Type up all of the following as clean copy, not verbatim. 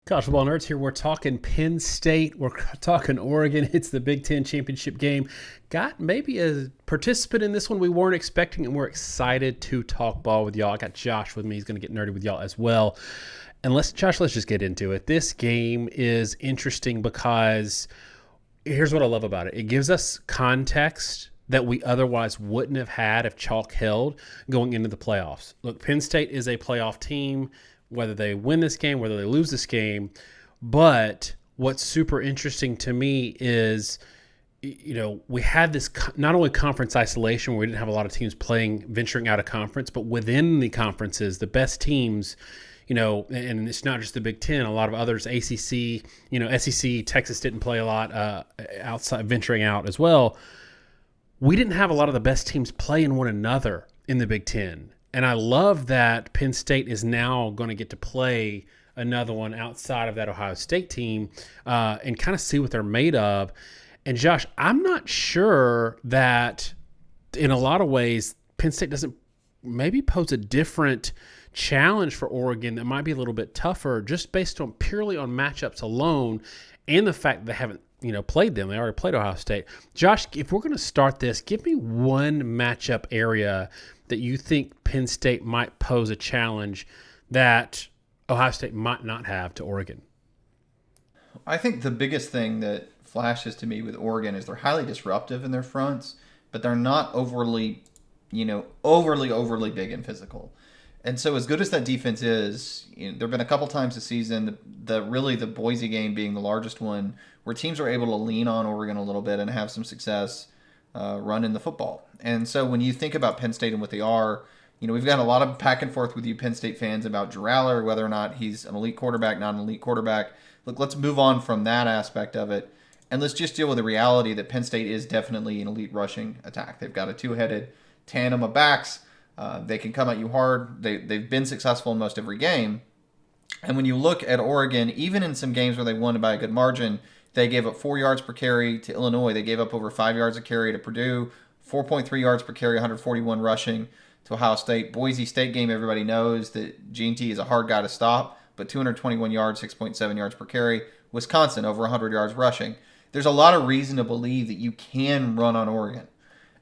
College football nerds here. We're talking Penn State. We're talking Oregon. It's the Big Ten championship game. Got maybe a participant in this one we weren't expecting, and we're excited to talk ball with y'all. I got Josh with me. He's going to get nerdy with y'all as well. And let's just get into it. This game is interesting because here's what I love about it. It gives us context that we otherwise wouldn't have had if chalk held going into the playoffs. Look, Penn State is a playoff team, whether they win this game, whether they lose this game. But what's super interesting to me is, we had this not only conference isolation where we didn't have a lot of teams venturing out of conference, but within the conferences, the best teams, and it's not just the Big Ten, a lot of others, ACC, SEC, Texas didn't play a lot outside, venturing out as well. We didn't have a lot of the best teams playing one another in the Big Ten. And I love that Penn State is now going to get to play another one outside of that Ohio State team and kind of see what they're made of. And Josh, I'm not sure that in a lot of ways Penn State doesn't maybe pose a different challenge for Oregon that might be a little bit tougher just based on purely on matchups alone and the fact that they haven't played them. They already played Ohio State. Josh, if we're going to start this, give me one matchup area that you think Penn State might pose a challenge that Ohio State might not have to Oregon. I think the biggest thing that flashes to me with Oregon is they're highly disruptive in their fronts, but they're not overly big and physical. And so as good as that defense is, there have been a couple times this season, the Boise game being the largest one, where teams are able to lean on Oregon a little bit and have some success running the football. And so when you think about Penn State and what they are, we've got a lot of back and forth with you Penn State fans about Drew Allar, whether or not he's an elite quarterback, not an elite quarterback. Look, let's move on from that aspect of it, and let's just deal with the reality that Penn State is definitely an elite rushing attack. They've got a two-headed tandem of backs. They can come at you hard. They've been successful in most every game. And when you look at Oregon, even in some games where they won by a good margin, they gave up 4 yards per carry to Illinois. They gave up over 5 yards a carry to Purdue, 4.3 yards per carry, 141 rushing to Ohio State. Boise State game, everybody knows that G&T is a hard guy to stop, but 221 yards, 6.7 yards per carry. Wisconsin, over 100 yards rushing. There's a lot of reason to believe that you can run on Oregon.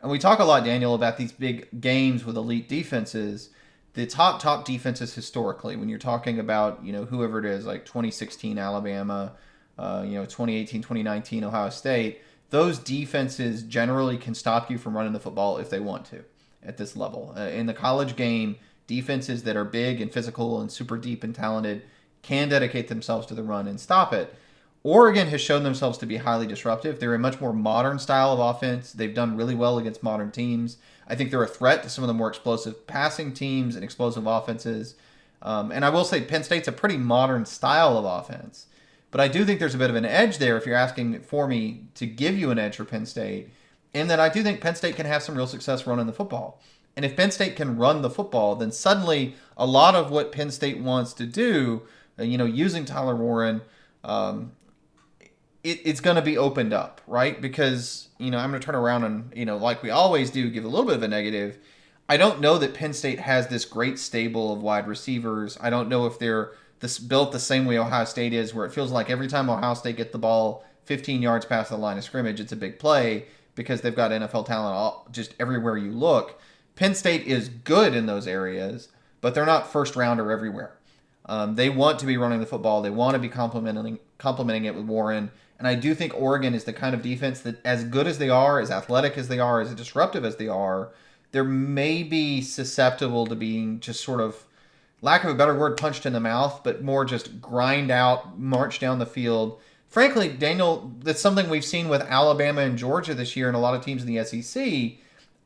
And we talk a lot, Daniel, about these big games with elite defenses. The top defenses historically, when you're talking about, whoever it is, like 2016 Alabama, 2018, 2019 Ohio State, those defenses generally can stop you from running the football if they want to at this level. In the college game, defenses that are big and physical and super deep and talented can dedicate themselves to the run and stop it. Oregon has shown themselves to be highly disruptive. They're a much more modern style of offense. They've done really well against modern teams. I think they're a threat to some of the more explosive passing teams and explosive offenses. And I will say Penn State's a pretty modern style of offense. But I do think there's a bit of an edge there if you're asking for me to give you an edge for Penn State. And that I do think Penn State can have some real success running the football. And if Penn State can run the football, then suddenly a lot of what Penn State wants to do, using Tyler Warren, it's going to be opened up, right? Because, I'm going to turn around and, like we always do, give a little bit of a negative. I don't know that Penn State has this great stable of wide receivers. I don't know if they're built the same way Ohio State is, where it feels like every time Ohio State gets the ball 15 yards past the line of scrimmage, it's a big play because they've got NFL talent just everywhere you look. Penn State is good in those areas, but they're not first rounder everywhere. They want to be running the football. They want to be complementing it with Warren. And I do think Oregon is the kind of defense that, as good as they are, as athletic as they are, as disruptive as they are, they're maybe susceptible to being just sort of, lack of a better word, punched in the mouth, but more just grind out, march down the field. Frankly, Daniel, that's something we've seen with Alabama and Georgia this year and a lot of teams in the SEC.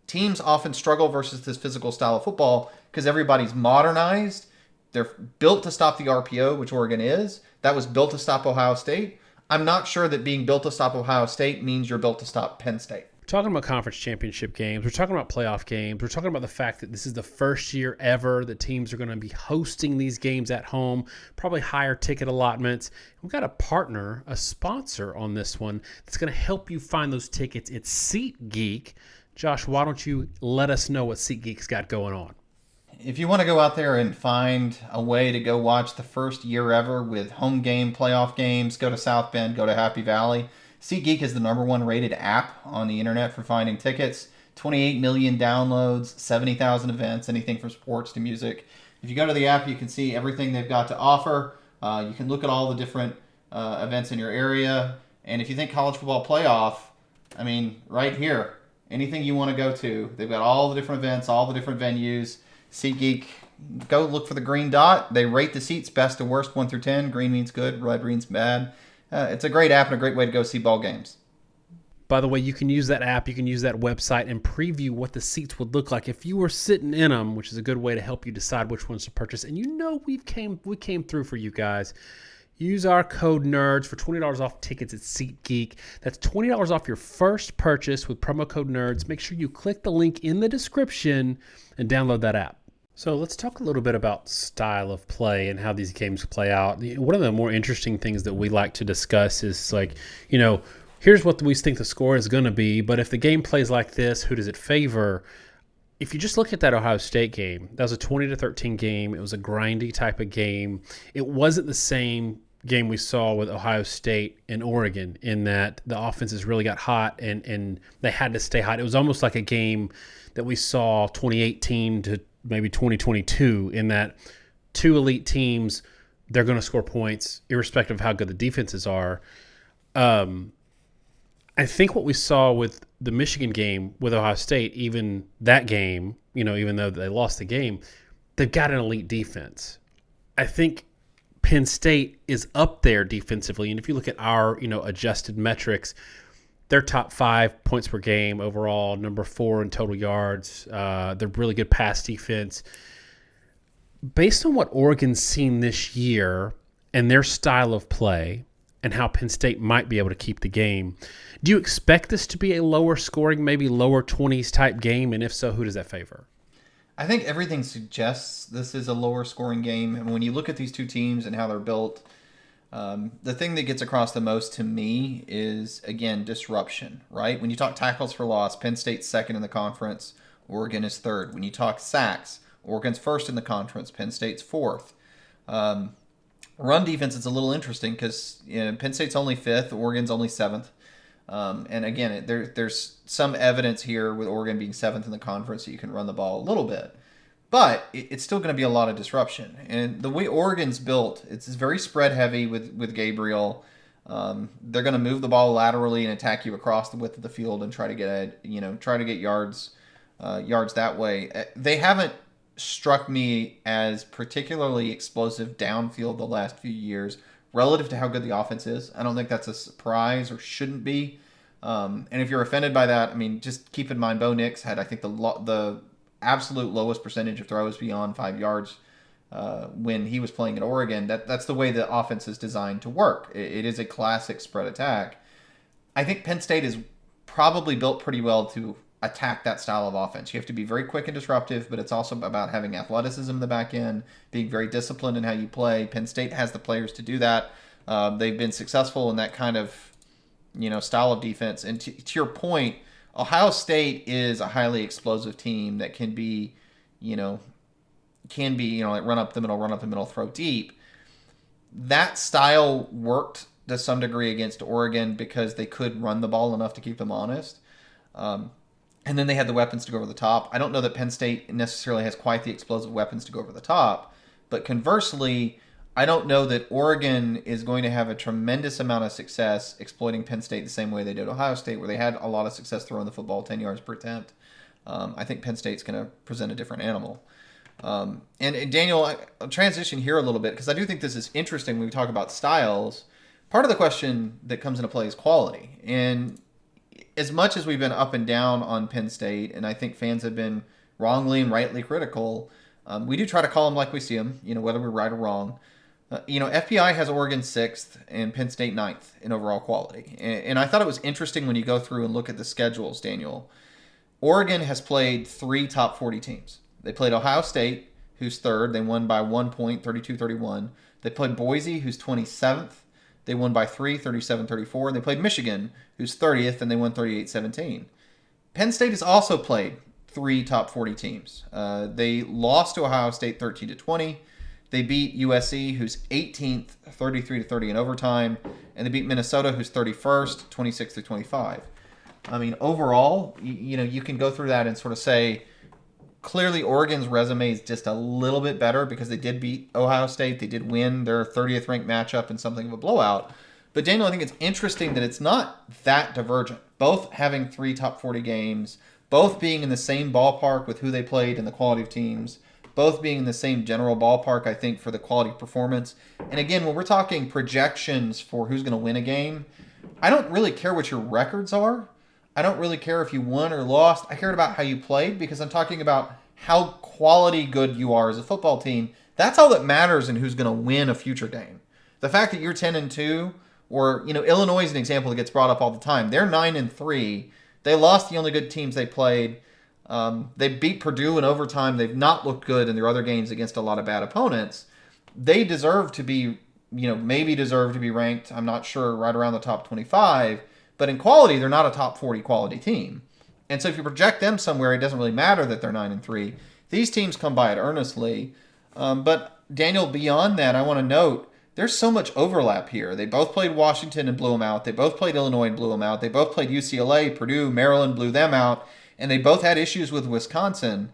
Teams often struggle versus this physical style of football because everybody's modernized. They're built to stop the RPO, which Oregon is. That was built to stop Ohio State. I'm not sure that being built to stop Ohio State means you're built to stop Penn State. We're talking about conference championship games. We're talking about playoff games. We're talking about the fact that this is the first year ever that teams are going to be hosting these games at home, probably higher ticket allotments. We've got a partner, a sponsor on this one that's going to help you find those tickets. It's SeatGeek. Josh, why don't you let us know what SeatGeek's got going on? If you want to go out there and find a way to go watch the first year ever with home game, playoff games, go to South Bend, go to Happy Valley. SeatGeek is the #1 rated app on the internet for finding tickets. 28 million downloads, 70,000 events, anything from sports to music. If you go to the app, you can see everything they've got to offer. You can look at all the different events in your area. And if you think college football playoff, I mean, right here, anything you want to go to, they've got all the different events, all the different venues. SeatGeek, go look for the green dot. They rate the seats best to worst, 1 through 10. Green means good, red means bad. It's a great app and a great way to go see ball games. By the way, you can use that app, you can use that website and preview what the seats would look like if you were sitting in them, which is a good way to help you decide which ones to purchase. And we came through for you guys. Use our code NERDS for $20 off tickets at SeatGeek. That's $20 off your first purchase with promo code NERDS. Make sure you click the link in the description and download that app. So let's talk a little bit about style of play and how these games play out. One of the more interesting things that we like to discuss is here's what we think the score is going to be, but if the game plays like this, who does it favor? If you just look at that Ohio State game, that was a 20-13 game. It was a grindy type of game. It wasn't the same game we saw with Ohio State and Oregon in that the offenses really got hot and they had to stay hot. It was almost like a game that we saw 2018 to maybe 2022 in that two elite teams, they're going to score points irrespective of how good the defenses are. I think what we saw with the Michigan game with Ohio State, even that game, even though they lost the game, they've got an elite defense. I think Penn State is up there defensively, and if you look at our, adjusted metrics, they're top 5 points per game overall, number 4 in total yards. They're really good pass defense. Based on what Oregon's seen this year and their style of play and how Penn State might be able to keep the game, do you expect this to be a lower scoring, maybe lower 20s type game? And if so, who does that favor? I think everything suggests this is a lower scoring game. And when you look at these two teams and how they're built, the thing that gets across the most to me is, again, disruption, right? When you talk tackles for loss, Penn State's second in the conference, Oregon is third. When you talk sacks, Oregon's first in the conference, Penn State's fourth. Run defense is a little interesting because Penn State's only fifth, Oregon's only seventh. And again, there's some evidence here with Oregon being seventh in the conference that you can run the ball a little bit. But it's still going to be a lot of disruption. And the way Oregon's built, it's very spread heavy with Gabriel. They're going to move the ball laterally and attack you across the width of the field and try to get yards that way. They haven't struck me as particularly explosive downfield the last few years relative to how good the offense is. I don't think that's a surprise or shouldn't be. And if you're offended by that, I mean, just keep in mind Bo Nix had, I think, the absolute lowest percentage of throws beyond 5 yards when he was playing at Oregon. That's the way the offense is designed to work. It is a classic spread attack. I think Penn State is probably built pretty well to attack that style of offense. You have to be very quick and disruptive, but it's also about having athleticism in the back end, being very disciplined in how you play. Penn State has the players to do that. They've been successful in that kind of style of defense. And to your point, Ohio State is a highly explosive team that can be like run up the middle, throw deep. That style worked to some degree against Oregon because they could run the ball enough to keep them honest. And then they had the weapons to go over the top. I don't know that Penn State necessarily has quite the explosive weapons to go over the top, but conversely, I don't know that Oregon is going to have a tremendous amount of success exploiting Penn State the same way they did Ohio State, where they had a lot of success throwing the football 10 yards per attempt. I think Penn State's going to present a different animal. And Daniel, I'll transition here a little bit because I do think this is interesting when we talk about styles. Part of the question that comes into play is quality. And as much as we've been up and down on Penn State, and I think fans have been wrongly and rightly critical, we do try to call them like we see them, whether we're right or wrong. FPI has Oregon 6th and Penn State 9th in overall quality. And I thought it was interesting when you go through and look at the schedules, Daniel. Oregon has played 3 top 40 teams. They played Ohio State, who's 3rd. They won by 1 point, 32-31. They played Boise, who's 27th. They won by 3, 37-34. And they played Michigan, who's 30th, and they won 38-17. Penn State has also played three top 40 teams. They lost to Ohio State 13-20. They beat USC, who's 18th, 33-30 in overtime, and they beat Minnesota, who's 31st, 26-25. I mean, overall, you can go through that and sort of say, clearly Oregon's resume is just a little bit better because they did beat Ohio State. They did win their 30th ranked matchup in something of a blowout. But Daniel, I think it's interesting that it's not that divergent. Both having three top 40 games, both being in the same ballpark with who they played and the quality of teams, both being in the same general ballpark, I think, for the quality of performance. And again, when we're talking projections for who's going to win a game, I don't really care what your records are. I don't really care if you won or lost. I care about how you played because I'm talking about how quality good you are as a football team. That's all that matters in who's going to win a future game. The fact that you're 10-2, or Illinois is an example that gets brought up all the time. They're 9-3. They lost the only good teams they played. They beat Purdue in overtime. They've not looked good in their other games against a lot of bad opponents. They deserve to be, maybe deserve to be ranked, I'm not sure, right around the top 25. But in quality, they're not a top 40 quality team. And so if you project them somewhere, it doesn't really matter that they're 9-3. These teams come by it earnestly. But Daniel, beyond that, I want to note, there's so much overlap here. They both played Washington and blew them out. They both played Illinois and blew them out. They both played UCLA, Purdue, Maryland, blew them out. And they both had issues with Wisconsin.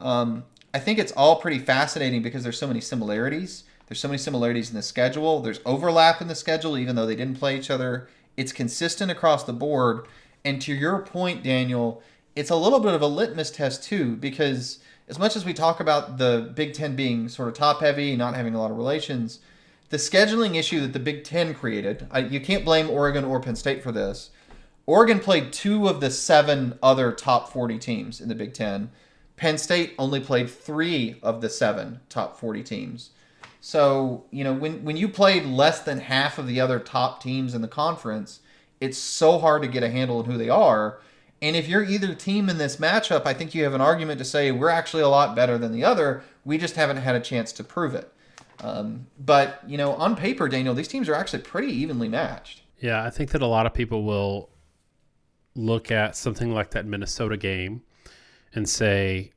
I think it's all pretty fascinating because there's so many similarities. There's so many similarities in the schedule. There's overlap in the schedule, even though they didn't play each other. It's consistent across the board. And to your point, Daniel, it's a little bit of a litmus test, too, because as much as we talk about the Big Ten being sort of top-heavy, not having a lot of relations, the scheduling issue that the Big Ten created, you can't blame Oregon or Penn State for this. Oregon played 2 of the 7 other top 40 teams in the Big Ten. Penn State only played 3 of the 7 top 40 teams. So, when you played less than half of the other top teams in the conference, it's so hard to get a handle on who they are. And if you're either team in this matchup, I think you have an argument to say we're actually a lot better than the other. We just haven't had a chance to prove it. But, on paper, Daniel, these teams are actually pretty evenly matched. Yeah, I think that a lot of people will look at something like that Minnesota game and say,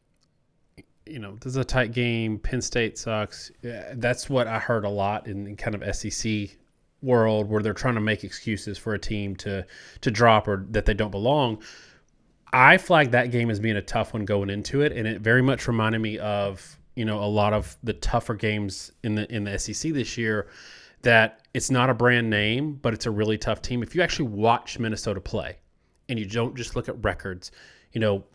this is a tight game. Penn State sucks. Yeah, that's what I heard a lot in kind of SEC world, where they're trying to make excuses for a team to drop or that they don't belong. I flagged that game as being a tough one going into it, and it very much reminded me of a lot of the tougher games in the SEC this year. That it's not a brand name, but it's a really tough team. If you actually watch Minnesota play, and you don't just look at records,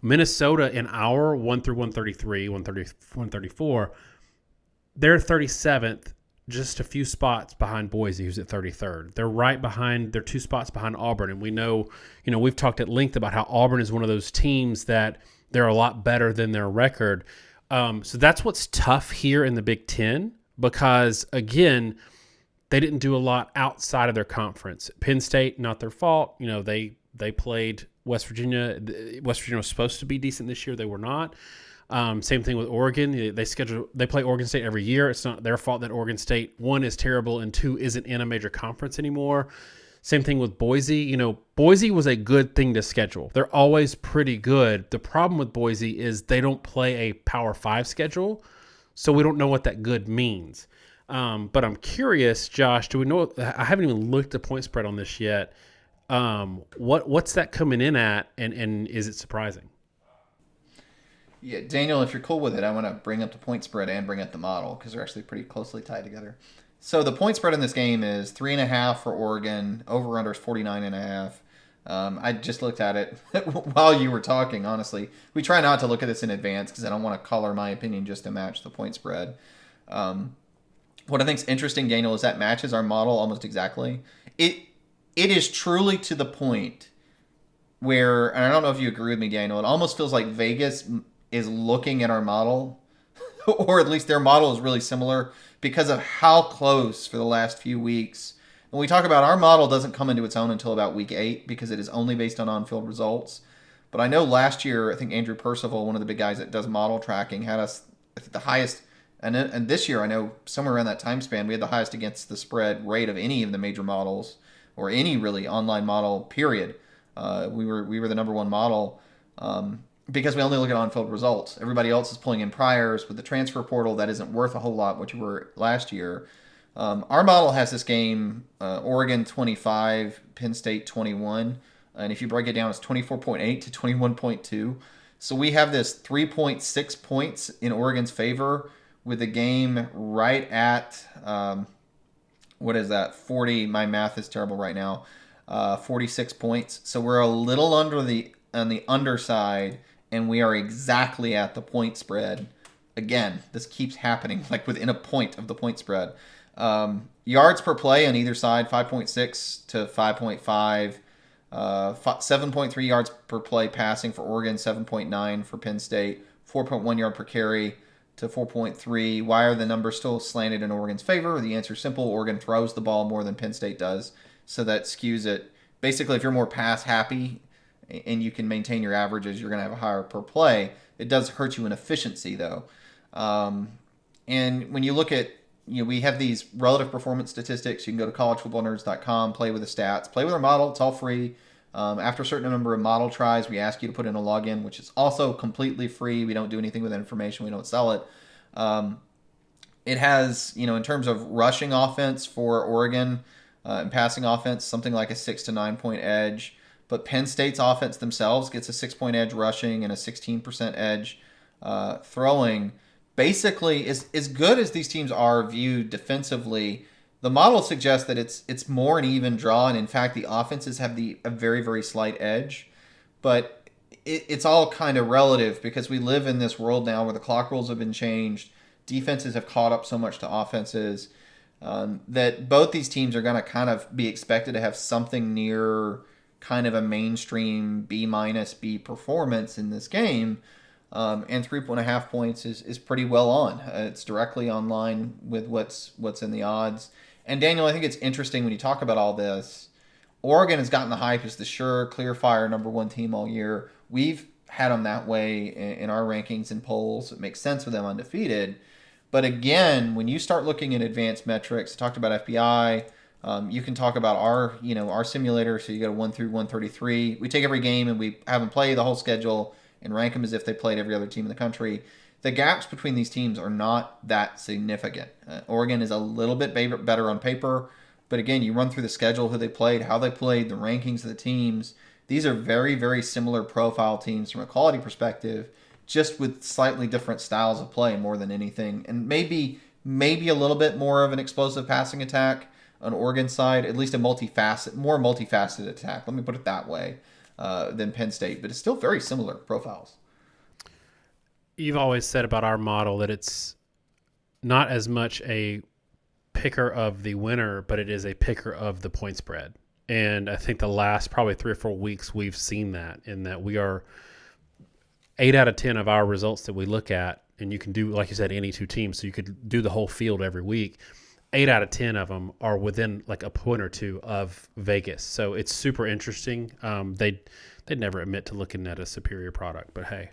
Minnesota in our 1 through 133, 134, they're 37th, just a few spots behind Boise, who's at 33rd. They're right behind, they're 2 spots behind Auburn. And we know, we've talked at length about how Auburn is one of those teams that they're a lot better than their record. So that's what's tough here in the Big Ten, because, again, they didn't do a lot outside of their conference. Penn State, not their fault. They played West Virginia. West Virginia was supposed to be decent this year. They were not. Same thing with Oregon. They play Oregon State every year. It's not their fault that Oregon State, 1, is terrible, and 2, isn't in a major conference anymore. Same thing with Boise. Boise was a good thing to schedule. They're always pretty good. The problem with Boise is they don't play a Power 5 schedule, so we don't know what that good means. But I'm curious, Josh, do we know? I haven't even looked at point spread on this yet. What's that coming in at, and is it surprising? Yeah, Daniel, if you're cool with it, I want to bring up the point spread and bring up the model because they're actually pretty closely tied together. So the point spread in this game is 3.5 for Oregon. Over under is 49.5. I just looked at it while you were talking, honestly. We try not to look at this in advance because I don't want to color my opinion just to match the point spread. What I think is interesting, Daniel, is that matches our model almost exactly. It is truly to the point where, and I don't know if you agree with me, Daniel, it almost feels like Vegas is looking at our model, or at least their model is really similar because of how close for the last few weeks. When we talk about our model doesn't come into its own until about week 8 because it is only based on on-field results. But I know last year, I think Andrew Percival, one of the big guys that does model tracking, had us the highest. And this year, I know somewhere around that time span, we had the highest against the spread rate of any of the major models or any really online model, period. We were the number one model. because we only look at on-field results. Everybody else is pulling in priors with the transfer portal that isn't worth a whole lot, which we were last year. Our model has this game Oregon 25, Penn State 21, and if you break it down, it's 24.8 to 21.2. So we have this 3.6 points in Oregon's favor with the game right at what is that? 40. My math is terrible right now. 46 points. So we're a little on the underside, and we are exactly at the point spread. Again, this keeps happening, like within a point of the point spread. Yards per play on either side, 5.6 to 5.5. 7.3 yards per play passing for Oregon, 7.9 for Penn State, 4.1 yard per carry to 4.3. Why are the numbers still slanted in Oregon's favor? The answer is simple. Oregon throws the ball more than Penn State does, so that skews it. Basically, if you're more pass happy and you can maintain your averages, you're going to have a higher per play. It does hurt you in efficiency, though. And when you look at, we have these relative performance statistics. You can go to collegefootballnerds.com, play with the stats, play with our model. It's all free. After a certain number of model tries, we ask you to put in a login, which is also completely free. We don't do anything with that information. We don't sell it. It has, in terms of rushing offense for Oregon and passing offense, something like a 6 to 9 point edge. But Penn State's offense themselves gets a 6-point edge rushing and a 16% edge throwing. Basically, as good as these teams are viewed defensively, the model suggests that it's more an even draw, and in fact, the offenses have a very, very slight edge. But it's all kind of relative because we live in this world now where the clock rules have been changed, defenses have caught up so much to offenses that both these teams are going to kind of be expected to have something near kind of a mainstream B- performance in this game. And 3.5 points is pretty well on. It's directly on line with what's in the odds. And Daniel, I think it's interesting when you talk about all this. Oregon has gotten the hype as the sure, clear fire number one team all year. We've had them that way in our rankings and polls. It makes sense with them undefeated. But again, when you start looking at advanced metrics, talked about FBI. You can talk about our simulator. So you go 1 through 133. We take every game and we have them play the whole schedule and rank them as if they played every other team in the country. The gaps between these teams are not that significant. Oregon is a little bit better on paper, but again, you run through the schedule, who they played, how they played, the rankings of the teams. These are very, very similar profile teams from a quality perspective, just with slightly different styles of play more than anything, and maybe a little bit more of an explosive passing attack on Oregon's side, at least more multifaceted attack. Let me put it that way. Than Penn State, but it's still very similar profiles. You've always said about our model that it's not as much a picker of the winner, but it is a picker of the point spread. And I think the last probably 3 or 4 weeks we've seen that, in that we are 8 out of 10 of our results that we look at, and you can do, like you said, any two teams, so you could do the whole field every week. 8 out of 10 of them are within like a point or two of Vegas. So it's super interesting. They'd never admit to looking at a superior product, but hey,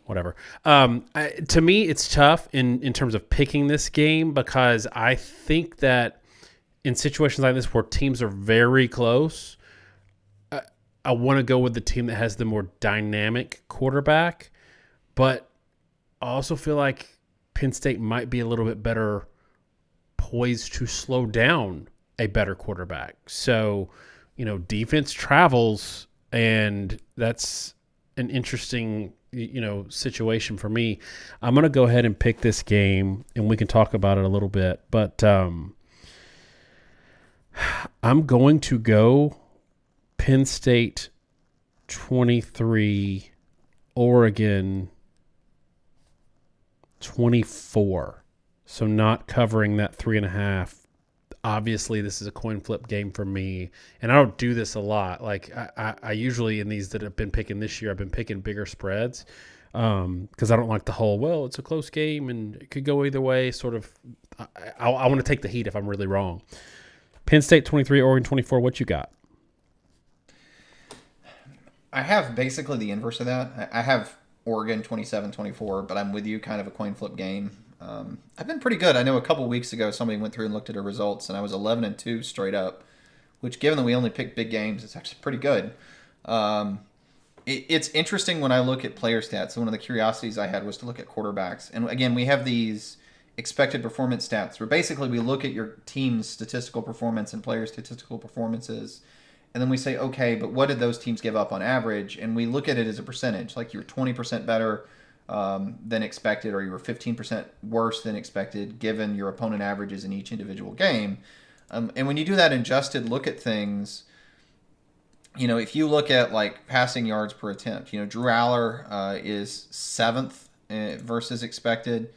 whatever. To me, it's tough in terms of picking this game, because I think that in situations like this where teams are very close, I want to go with the team that has the more dynamic quarterback, but I also feel like Penn State might be a little bit better poised to slow down a better quarterback. So, defense travels, and that's an interesting, situation for me. I'm going to go ahead and pick this game, and we can talk about it a little bit, but I'm going to go Penn State 23, Oregon 24. So not covering that 3.5. Obviously, this is a coin flip game for me, and I don't do this a lot. Like I usually, in these that have been picking this year, I've been picking bigger spreads because I don't like the whole, it's a close game and it could go either way sort of. I want to take the heat if I'm really wrong. Penn State 23, Oregon 24. What you got? I have basically the inverse of that. I have Oregon 27-24, but I'm with you, kind of a coin flip game. I've been pretty good. I know a couple weeks ago somebody went through and looked at our results, and I was 11-2 straight up, which, given that we only pick big games, is actually pretty good. It's interesting when I look at player stats. So one of the curiosities I had was to look at quarterbacks. And again, we have these expected performance stats where basically we look at your team's statistical performance and player statistical performances. And then we say, okay, but what did those teams give up on average? And we look at it as a percentage. Like you're 20% better than expected, or you were 15% worse than expected given your opponent averages in each individual game. And when you do that adjusted look at things, if you look at like passing yards per attempt, Drew Allar is 7th versus expected.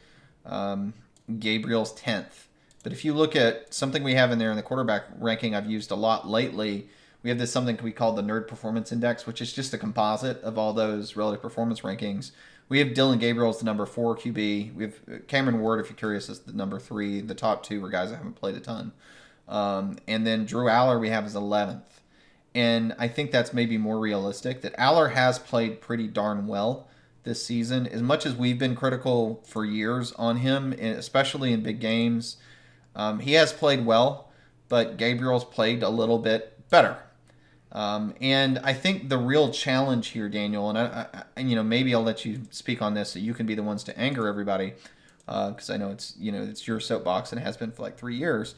Gabriel's 10th. But if you look at something we have in there in the quarterback ranking I've used a lot lately, we have this something we call the Nerd Performance Index, which is just a composite of all those relative performance rankings. We have Dillon Gabriel as the number 4 QB. We have Cameron Ward, if you're curious, as the number 3. The top 2 are guys that haven't played a ton. And then Drew Allar we have as 11th. And I think that's maybe more realistic, that Allar has played pretty darn well this season. As much as we've been critical for years on him, especially in big games, he has played well, but Gabriel's played a little bit better. And I think the real challenge here, Daniel, and I maybe I'll let you speak on this so you can be the ones to anger everybody, because I know it's your soapbox and it has been for like 3 years.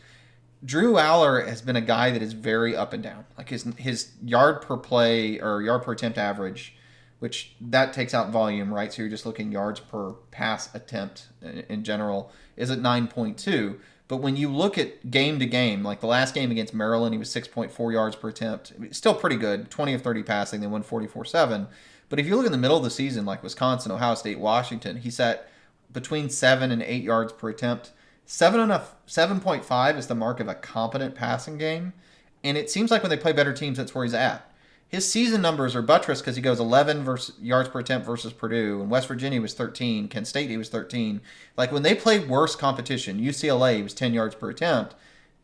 Drew Allar has been a guy that is very up and down. Like his yard per play or yard per attempt average, which that takes out volume, right? So you're just looking yards per pass attempt in general, is at 9.2. But when you look at game to game, like the last game against Maryland, he was 6.4 yards per attempt. Still pretty good, 20 of 30 passing, they won 44-7. But if you look in the middle of the season, like Wisconsin, Ohio State, Washington, he sat between 7 and 8 yards per attempt. 7.5 is the mark of a competent passing game. And it seems like when they play better teams, that's where he's at. His season numbers are buttressed because he goes 11 yards per attempt versus Purdue. And West Virginia was 13. Kent State, he was 13. Like when they play worse competition, UCLA, he was 10 yards per attempt,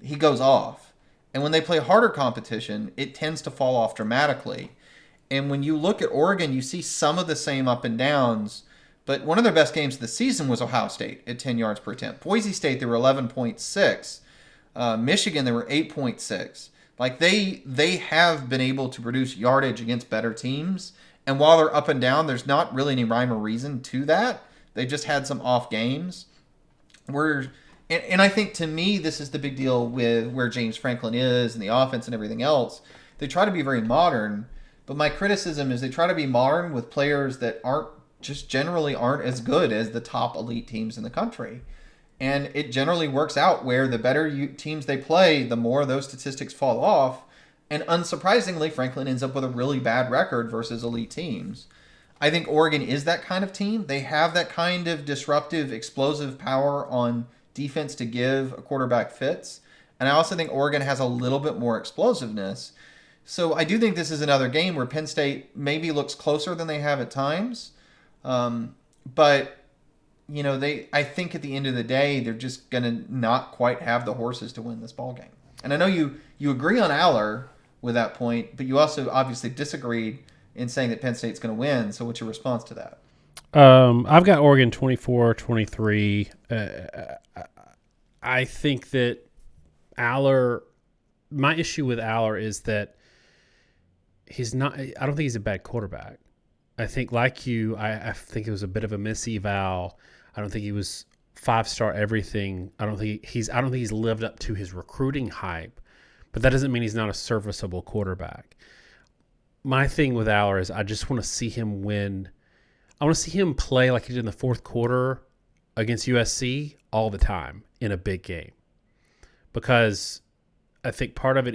he goes off. And when they play harder competition, it tends to fall off dramatically. And when you look at Oregon, you see some of the same up and downs. But one of their best games of the season was Ohio State at 10 yards per attempt. Boise State, they were 11.6. Michigan, they were 8.6. Like they have been able to produce yardage against better teams. And while they're up and down, there's not really any rhyme or reason to that. They just had some off games. And I think to me, this is the big deal with where James Franklin is and the offense and everything else. They try to be very modern. But my criticism is they try to be modern with players that generally aren't as good as the top elite teams in the country. And it generally works out where the better teams they play, the more those statistics fall off. And unsurprisingly, Franklin ends up with a really bad record versus elite teams. I think Oregon is that kind of team. They have that kind of disruptive, explosive power on defense to give a quarterback fits. And I also think Oregon has a little bit more explosiveness. So I do think this is another game where Penn State maybe looks closer than they have at times. But I think at the end of the day, they're just going to not quite have the horses to win this ball game. And I know you agree on Allar with that point, but you also obviously disagreed in saying that Penn State's going to win. So what's your response to that? I've got Oregon 24-23. I think that Allar, my issue with Allar is that I don't think he's a bad quarterback. I think, like you, I think it was a bit of a miseval. I don't think he was 5-star everything. I don't think he's lived up to his recruiting hype, but that doesn't mean he's not a serviceable quarterback. My thing with Allar is I just want to see him win. I want to see him play like he did in the fourth quarter against USC all the time in a big game, because I think part of it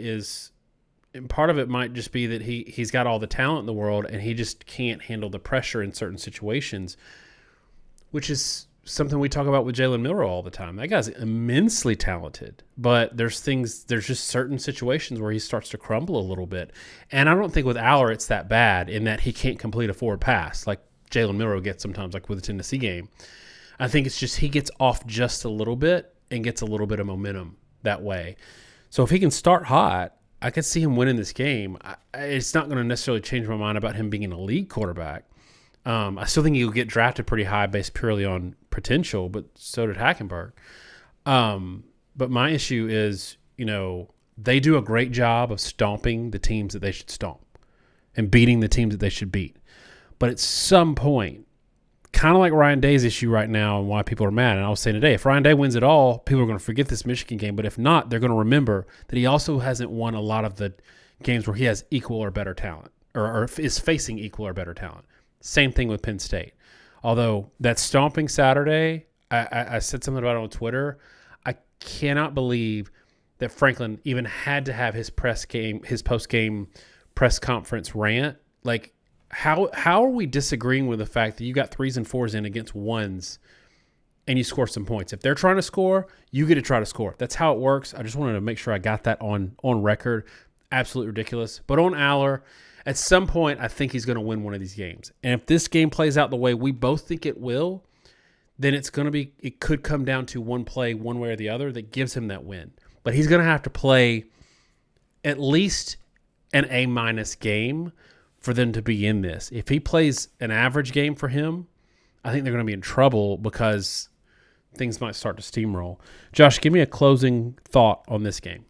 might just be that he's got all the talent in the world and he just can't handle the pressure in certain situations, which is something we talk about with Jalen Milroe all the time. That guy's immensely talented, but there's just certain situations where he starts to crumble a little bit. And I don't think with Allar it's that bad in that he can't complete a forward pass like Jalen Milroe gets sometimes, like with the Tennessee game. I think it's just he gets off just a little bit and gets a little bit of momentum that way. So if he can start hot, I could see him winning this game. It's not going to necessarily change my mind about him being an elite quarterback. I still think he'll get drafted pretty high based purely on potential, but so did Hackenberg. But my issue is, they do a great job of stomping the teams that they should stomp and beating the teams that they should beat. But at some point, kind of like Ryan Day's issue right now and why people are mad. And I was saying today, if Ryan Day wins it all, people are going to forget this Michigan game. But if not, they're going to remember that he also hasn't won a lot of the games where he has equal or better talent or is facing equal or better talent. Same thing with Penn State. Although that stomping Saturday, I said something about it on Twitter. I cannot believe that Franklin even had to have his post-game press conference rant. Like, how are we disagreeing with the fact that you got 3s and 4s in against 1s and you score some points? If they're trying to score, you get to try to score. That's how it works. I just wanted to make sure I got that on record. Absolutely ridiculous. But on Allar, at some point, I think he's going to win one of these games. And if this game plays out the way we both think it will, then it could come down to one play, one way or the other, that gives him that win. But he's going to have to play at least an A- game for them to be in this. If he plays an average game for him, I think they're going to be in trouble because things might start to steamroll. Josh, give me a closing thought on this game.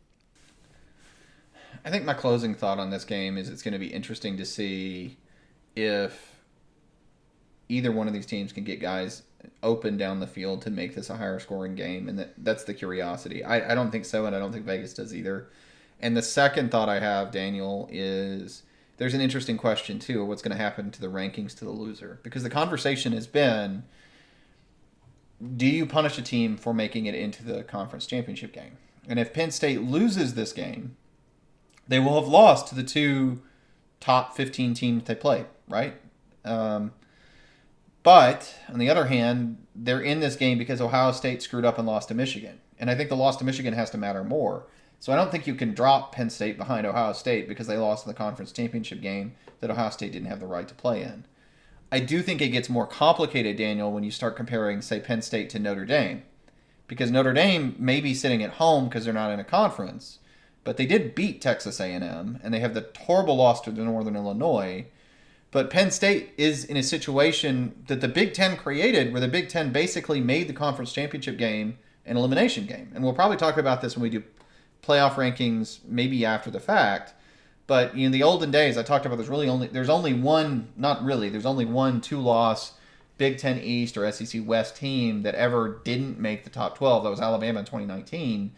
I think my closing thought on this game is it's going to be interesting to see if either one of these teams can get guys open down the field to make this a higher scoring game, and that's the curiosity. I don't think so, and I don't think Vegas does either. And the second thought I have, Daniel, is there's an interesting question too of what's going to happen to the rankings to the loser, because the conversation has been, do you punish a team for making it into the conference championship game? And if Penn State loses this game, they will have lost to the 2 top 15 teams they played, right? But, on the other hand, they're in this game because Ohio State screwed up and lost to Michigan. And I think the loss to Michigan has to matter more. So I don't think you can drop Penn State behind Ohio State because they lost in the conference championship game that Ohio State didn't have the right to play in. I do think it gets more complicated, Daniel, when you start comparing, say, Penn State to Notre Dame. Because Notre Dame may be sitting at home because they're not in a conference, but they did beat Texas A&M, and they have the horrible loss to Northern Illinois. But Penn State is in a situation that the Big Ten created, where the Big Ten basically made the conference championship game an elimination game. And we'll probably talk about this when we do playoff rankings, maybe after the fact. But in the olden days, I talked about there's only one 2-loss Big Ten East or SEC West team that ever didn't make the top 12. That was Alabama in 2019.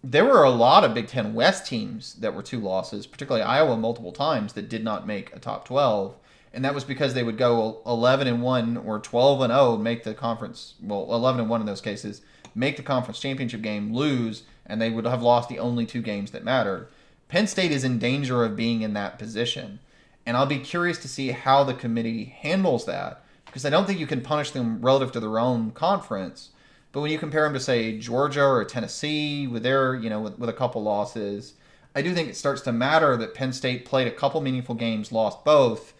There were a lot of Big Ten West teams that were 2 losses, particularly Iowa multiple times, that did not make a top 12. And that was because they would go 11-1 or 12-0, make the conference, 11-1 in those cases, make the conference championship game, lose, and they would have lost the only 2 games that mattered. Penn State is in danger of being in that position. And I'll be curious to see how the committee handles that, because I don't think you can punish them relative to their own conference. But when you compare them to, say, Georgia or Tennessee with their, with a couple losses, I do think it starts to matter that Penn State played a couple meaningful games, lost both,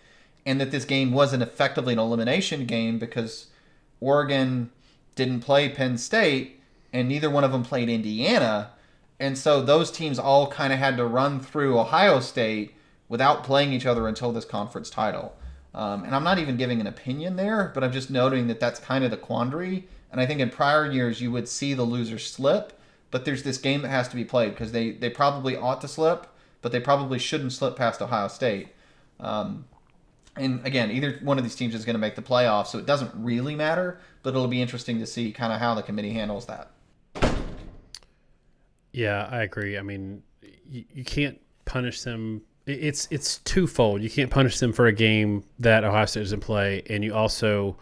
and that this game wasn't effectively an elimination game because Oregon didn't play Penn State and neither one of them played Indiana. And so those teams all kind of had to run through Ohio State without playing each other until this conference title. And I'm not even giving an opinion there, but I'm just noting that that's kind of the quandary. And I think in prior years you would see the loser slip, but there's this game that has to be played because they probably ought to slip, but they probably shouldn't slip past Ohio State. And again, either one of these teams is going to make the playoffs, so it doesn't really matter, but it'll be interesting to see kind of how the committee handles that. Yeah, I agree. I mean, you can't punish them. It's twofold. You can't punish them for a game that Ohio State doesn't play, and you also,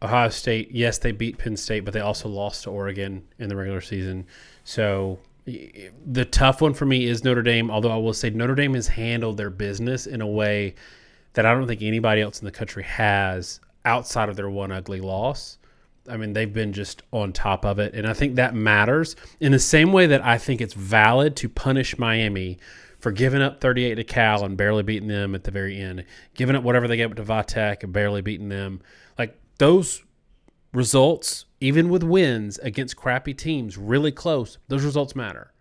Ohio State, yes, they beat Penn State, but they also lost to Oregon in the regular season. So the tough one for me is Notre Dame, although I will say Notre Dame has handled their business in a way that I don't think anybody else in the country has outside of their one ugly loss. I mean, they've been just on top of it, and I think that matters in the same way that I think it's valid to punish Miami for giving up 38 to Cal and barely beating them at the very end, giving up whatever they gave up to Vitek and barely beating them. Like, those results, even with wins against crappy teams, really close, those results matter.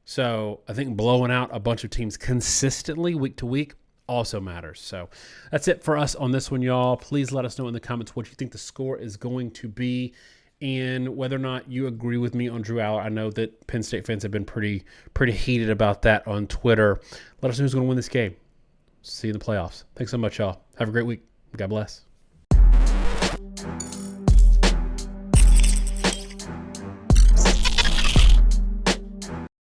So I think blowing out a bunch of teams consistently week to week also matters. So that's it for us on this one, y'all. Please let us know in the comments what you think the score is going to be and whether or not you agree with me on Drew Allar. I know that Penn State fans have been pretty heated about that on Twitter. Let us know who's going to win this game. See you in the playoffs. Thanks so much, y'all. Have a great week. God bless.